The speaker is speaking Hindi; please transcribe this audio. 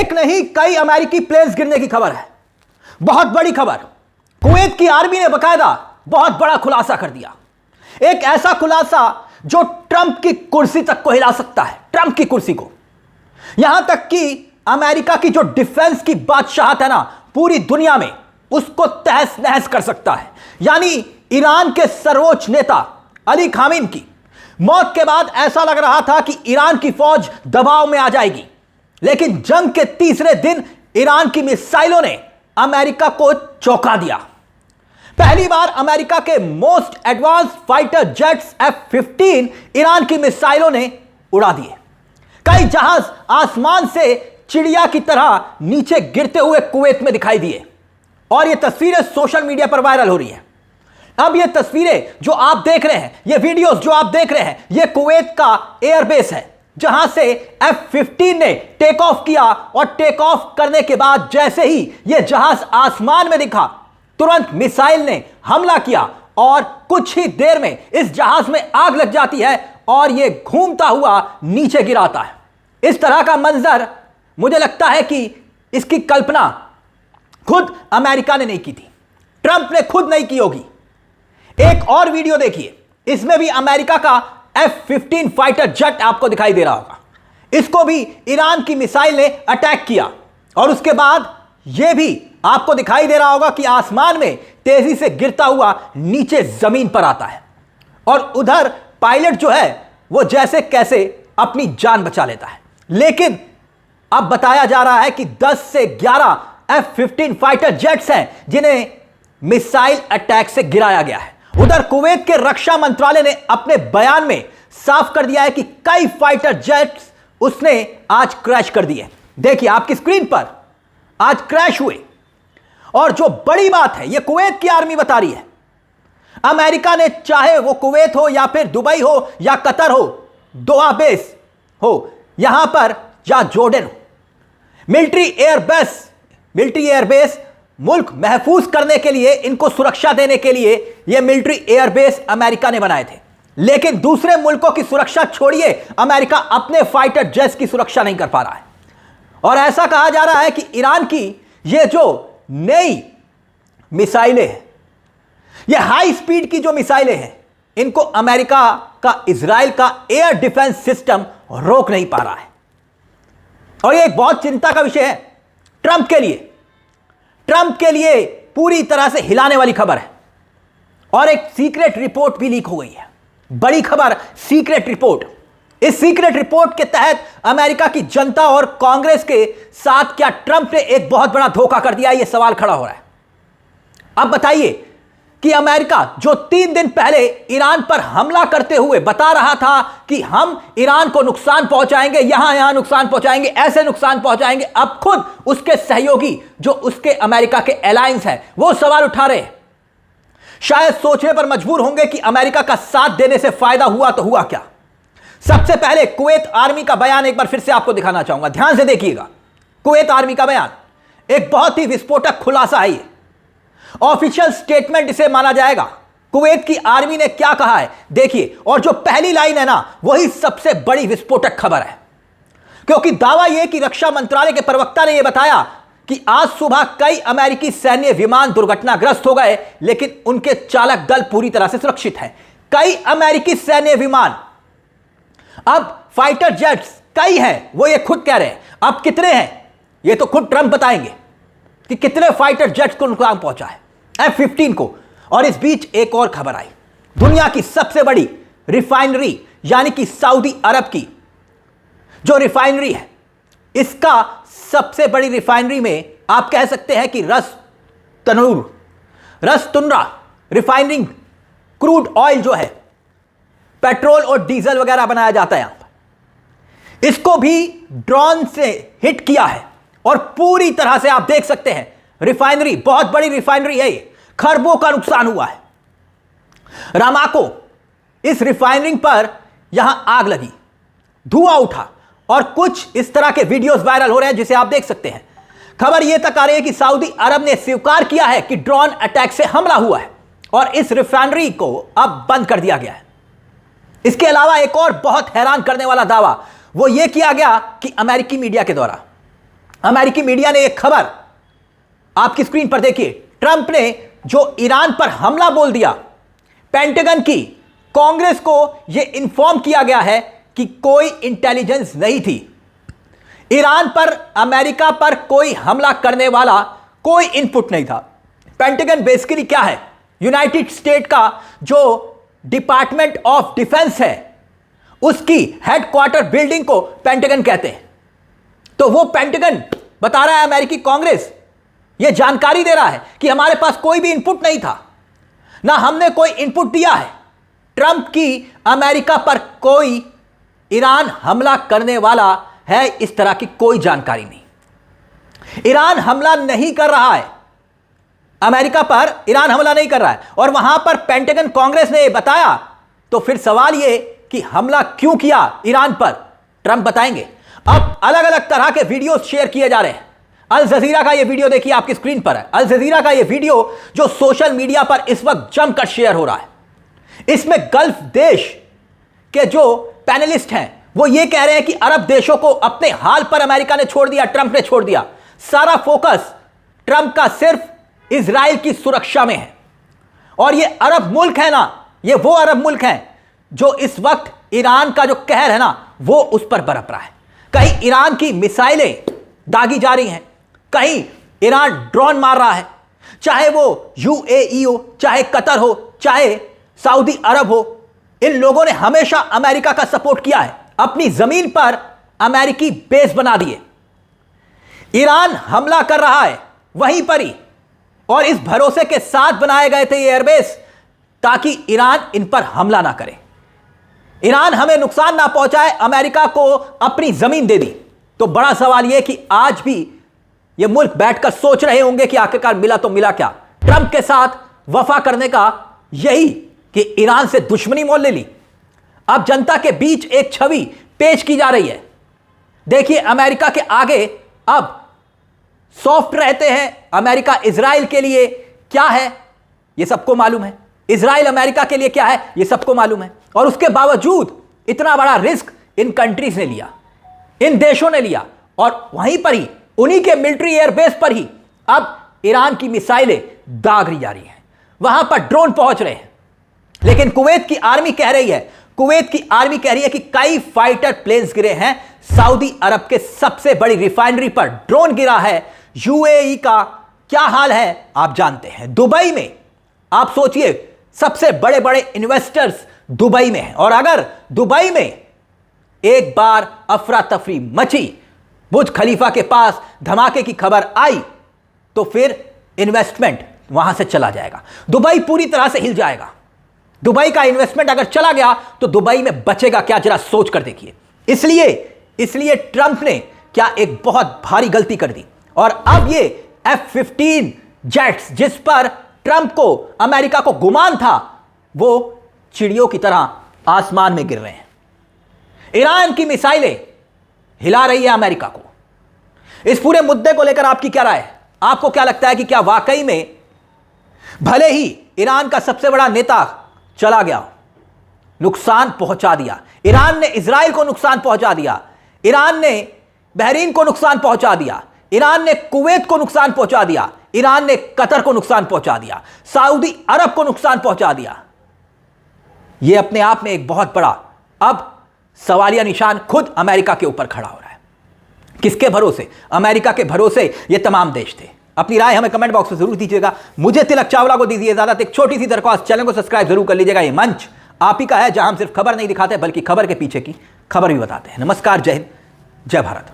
एक नहीं कई अमेरिकी प्लेन्स गिरने की खबर है। बहुत बड़ी खबर। कुवैत की आर्मी ने बकायदा बहुत बड़ा खुलासा कर दिया। एक ऐसा खुलासा जो ट्रंप की कुर्सी तक को हिला सकता है, ट्रंप की कुर्सी को। यहां तक कि अमेरिका की जो डिफेंस की बादशाहत है ना पूरी दुनिया में, उसको तहस नहस कर सकता है। यानी ईरान के सर्वोच्च नेता अली खामेनी की मौत के बाद ऐसा लग रहा था कि ईरान की फौज दबाव में आ जाएगी, लेकिन जंग के तीसरे दिन ईरान की मिसाइलों ने अमेरिका को चौंका दिया। पहली बार अमेरिका के most advance fighter jets F-15 Iran की मिसाइलों ने उड़ा दिए। कई जहाज आसमान से चिड़िया की तरह नीचे गिरते हुए कुवैत में दिखाई दिए और ये तस्वीरें सोशल मीडिया पर वायरल हो रही हैं। अब ये तस्वीरें जो आप देख रहे हैं, ये वीडियोस जो आप देख रहे हैं, ये कुवैत का एयरबेस है जहां से F-15 ने टेक ऑफ किया और टेक ऑफ करने के बाद जैसे ही ये जहाज आसमान में दिखा, तुरंत मिसाइल ने हमला किया और कुछ ही देर में इस जहाज में आग लग जाती है और ये घूमता हुआ नीचे गिराता है। इस तरह का मंजर मुझे लगता है कि इसकी कल्पना खुद अमेरिका ने नहीं की थी, ट्रंप ने खुद नहीं की होगी। एक और वीडियो देखिए, इसमें भी अमेरिका का F-15 फाइटर जेट आपको दिखाई दे रहा होगा। इसको भी ईरान की मिसाइल ने अटैक किया और उसके बाद यह भी आपको दिखाई दे रहा होगा कि आसमान में तेजी से गिरता हुआ नीचे जमीन पर आता है और उधर पायलट जो है वो जैसे कैसे अपनी जान बचा लेता है। लेकिन अब बताया जा रहा है कि 10 से 11 F-15 फाइटर जेट्स हैं जिन्हें मिसाइल अटैक से गिराया गया है। उधर कुवैत के रक्षा मंत्रालय ने अपने बयान में साफ कर दिया है कि कई फाइटर जेट्स उसने आज क्रैश कर दिए। देखिए आपकी स्क्रीन पर आज क्रैश हुए। और जो बड़ी बात है, यह कुवैत की आर्मी बता रही है। अमेरिका ने चाहे वो कुवैत हो या फिर दुबई हो या कतर हो, दोहा बेस हो यहां पर या जॉर्डन हो, मिलिट्री एयरबेस मुल्क महफूज करने के लिए, इनको सुरक्षा देने के लिए यह मिलिट्री एयरबेस अमेरिका ने बनाए थे। लेकिन दूसरे मुल्कों की सुरक्षा छोड़िए, अमेरिका अपने फाइटर जेट्स की सुरक्षा नहीं कर पा रहा है। और ऐसा कहा जा रहा है कि ईरान की ये जो नई मिसाइलें हैं, ये हाई स्पीड की जो मिसाइलें हैं, इनको अमेरिका का इजराइल का एयर डिफेंस सिस्टम रोक नहीं पा रहा है। और ये एक बहुत चिंता का विषय है ट्रंप के लिए। ट्रंप के लिए पूरी तरह से हिलाने वाली खबर है। और एक सीक्रेट रिपोर्ट भी लीक हो गई है। बड़ी खबर, सीक्रेट रिपोर्ट। इस सीक्रेट रिपोर्ट के तहत अमेरिका की जनता और कांग्रेस के साथ क्या ट्रंप ने एक बहुत बड़ा धोखा कर दिया, यह सवाल खड़ा हो रहा है। अब बताइए कि अमेरिका जो 3 दिन पहले ईरान पर हमला करते हुए बता रहा था कि हम ईरान को नुकसान पहुंचाएंगे, यहां नुकसान पहुंचाएंगे, ऐसे नुकसान पहुंचाएंगे, अब खुद उसके सहयोगी जो उसके अमेरिका के अलायंस हैं वो सवाल उठा रहे हैं। शायद सोचने पर मजबूर होंगे कि अमेरिका का साथ देने से फायदा हुआ तो हुआ क्या। सबसे पहले कुवैत आर्मी का बयान एक बार फिर से आपको दिखाना चाहूंगा, ध्यान से देखिएगा। कुवैत आर्मी का बयान एक बहुत ही विस्फोटक खुलासा है। ऑफिशियल स्टेटमेंट इसे माना जाएगा। कुवैत की आर्मी ने क्या कहा है देखिए, और जो पहली लाइन है ना वही सबसे बड़ी विस्फोटक खबर है, क्योंकि दावा यह कि रक्षा मंत्रालय के प्रवक्ता ने यह बताया कि आज सुबह कई अमेरिकी सैन्य विमान दुर्घटनाग्रस्त हो गए, लेकिन उनके चालक दल पूरी तरह से सुरक्षित हैं। कई अमेरिकी सैन्य विमान, अब फाइटर जेट्स कई हैं, वो ये खुद कह रहे हैं। अब कितने हैं ये तो खुद ट्रंप बताएंगे कि कितने फाइटर जेट्स को नुकसान पहुंचा है F-15 को। और इस बीच एक और खबर आई, दुनिया की सबसे बड़ी रिफाइनरी यानी कि सऊदी अरब की जो रिफाइनरी है, इसका सबसे बड़ी रिफाइनरी में आप कह सकते हैं कि रस तुनरा रिफाइनिंग क्रूड ऑयल जो है, पेट्रोल और डीजल वगैरह बनाया जाता है यहां पर, इसको भी ड्रोन से हिट किया है और पूरी तरह से आप देख सकते हैं रिफाइनरी, बहुत बड़ी रिफाइनरी है ये, खरबों का नुकसान हुआ है। रामाको इस रिफाइनरी पर यहां आग लगी, धुआं उठा और कुछ इस तरह के वीडियोस वायरल हो रहे हैं जिसे आप देख सकते हैं। खबर यह तक आ रही है कि सऊदी अरब ने स्वीकार किया है कि ड्रोन अटैक से हमला हुआ है और इस रिफाइनरी को अब बंद कर दिया गया है। इसके अलावा एक और बहुत हैरान करने वाला दावा वो यह किया गया कि अमेरिकी मीडिया के द्वारा अमेरिकी मीडिया ने एक खबर आपकी स्क्रीन पर देखिए। ट्रंप ने जो ईरान पर हमला बोल दिया, पेंटागन की कांग्रेस को यह इंफॉर्म किया गया है कि कोई इंटेलिजेंस नहीं थी, ईरान पर अमेरिका पर कोई हमला करने वाला कोई इनपुट नहीं था। पेंटागन बेसिकली क्या है? यूनाइटेड स्टेट का जो डिपार्टमेंट ऑफ डिफेंस है उसकी हेडक्वार्टर बिल्डिंग को पेंटागन कहते हैं। तो वो पेंटागन बता रहा है अमेरिकी कांग्रेस ये जानकारी दे रहा है कि हमारे पास कोई भी इनपुट नहीं था, ना हमने कोई इनपुट दिया है ट्रंप की अमेरिका पर कोई ईरान हमला करने वाला है, इस तरह की कोई जानकारी नहीं। ईरान हमला नहीं कर रहा है, अमेरिका पर ईरान हमला नहीं कर रहा है और वहां पर पेंटागन कांग्रेस ने बताया। तो फिर सवाल यह कि हमला क्यों किया ईरान पर, ट्रंप बताएंगे। अब अलग अलग तरह के वीडियो शेयर किए जा रहे हैं। अल जजीरा का यह वीडियो देखिए, आपकी स्क्रीन पर है। अल जजीरा का यह वीडियो जो सोशल मीडिया पर इस वक्त जमकर शेयर हो रहा है, इसमें गल्फ देश के जो पैनलिस्ट हैं वो ये कह रहे हैं कि अरब देशों को अपने हाल पर अमेरिका ने छोड़ दिया, ट्रंप ने छोड़ दिया। सारा फोकस ट्रंप का सिर्फ इजराइल की सुरक्षा में है। और ये अरब मुल्क है ना, ये वो अरब मुल्क हैं जो इस वक्त ईरान का जो कहर है ना वो उस पर बरप रहा है। कहीं ईरान की मिसाइलें दागी जा रही हैं, कहीं ईरान ड्रोन मार रहा है, चाहे वो यूएई हो, चाहे कतर हो, चाहे सऊदी अरब हो। इन लोगों ने हमेशा अमेरिका का सपोर्ट किया है, अपनी जमीन पर अमेरिकी बेस बना दिए। ईरान हमला कर रहा है वहीं पर ही, और इस भरोसे के साथ बनाए गए थे ये एयरबेस ताकि ईरान इन पर हमला ना करे, ईरान हमें नुकसान ना पहुंचाए, अमेरिका को अपनी जमीन दे दी। तो बड़ा सवाल यह कि आज भी ये मुल्क बैठकर सोच रहे होंगे कि आखिरकार मिला तो मिला क्या। ट्रंप के साथ वफा करने का यही कि ईरान से दुश्मनी मोल ले ली। अब जनता के बीच एक छवि पेश की जा रही है। देखिए अमेरिका के आगे अब सॉफ्ट रहते हैं। अमेरिका इजराइल के लिए क्या है यह सबको मालूम है, इजराइल अमेरिका के लिए क्या है यह सबको मालूम है। और उसके बावजूद इतना बड़ा रिस्क इन कंट्रीज ने लिया, इन देशों ने लिया, और वहीं पर ही उन्हीं के मिलिट्री एयरबेस पर ही अब ईरान की मिसाइलें दागी जा रही हैं, वहां पर ड्रोन पहुंच रहे हैं। लेकिन कुवैत की आर्मी कह रही है, कुवैत की आर्मी कह रही है कि कई फाइटर प्लेन्स गिरे हैं। सऊदी अरब के सबसे बड़ी रिफाइनरी पर ड्रोन गिरा है। यूएई का क्या हाल है आप जानते हैं। दुबई में आप सोचिए, सबसे बड़े बड़े इन्वेस्टर्स दुबई में हैं, और अगर दुबई में एक बार अफरा तफरी मची, बुर्ज खलीफा के पास धमाके की खबर आई, तो फिर इन्वेस्टमेंट वहां से चला जाएगा, दुबई पूरी तरह से हिल जाएगा। दुबई का इन्वेस्टमेंट अगर चला गया तो दुबई में बचेगा क्या, जरा सोच कर देखिए। इसलिए ट्रंप ने क्या एक बहुत भारी गलती कर दी, और अब ये F-15 जेट्स जिस पर ट्रंप को, अमेरिका को गुमान था, वो चिड़ियों की तरह आसमान में गिर रहे हैं। ईरान की मिसाइलें हिला रही है अमेरिका को। इस पूरे मुद्दे को लेकर आपकी क्या राय है? आपको क्या लगता है कि क्या वाकई में भले ही ईरान का सबसे बड़ा नेता चला गया, नुकसान पहुंचा दिया, ईरान ने इजराइल को नुकसान पहुंचा दिया, ईरान ने बहरीन को नुकसान पहुंचा दिया, ईरान ने कुवैत को नुकसान पहुंचा दिया, ईरान ने कतर को नुकसान पहुंचा दिया, सऊदी अरब को नुकसान पहुंचा दिया, यह अपने आप में एक बहुत बड़ा अब सवालिया निशान खुद अमेरिका के ऊपर खड़ा हो रहा है। किसके भरोसे? अमेरिका के भरोसे ये तमाम देश थे। अपनी राय हमें कमेंट बॉक्स में जरूर दीजिएगा। मुझे तिलक चावला को दीजिए इजाजत। एक छोटी सी दरख्वास्त, चैनल को सब्सक्राइब जरूर कर लीजिएगा। ये मंच आप ही का है जहां हम सिर्फ खबर नहीं दिखाते बल्कि खबर के पीछे की खबर भी बताते हैं। नमस्कार, जय हिंद, जय भारत।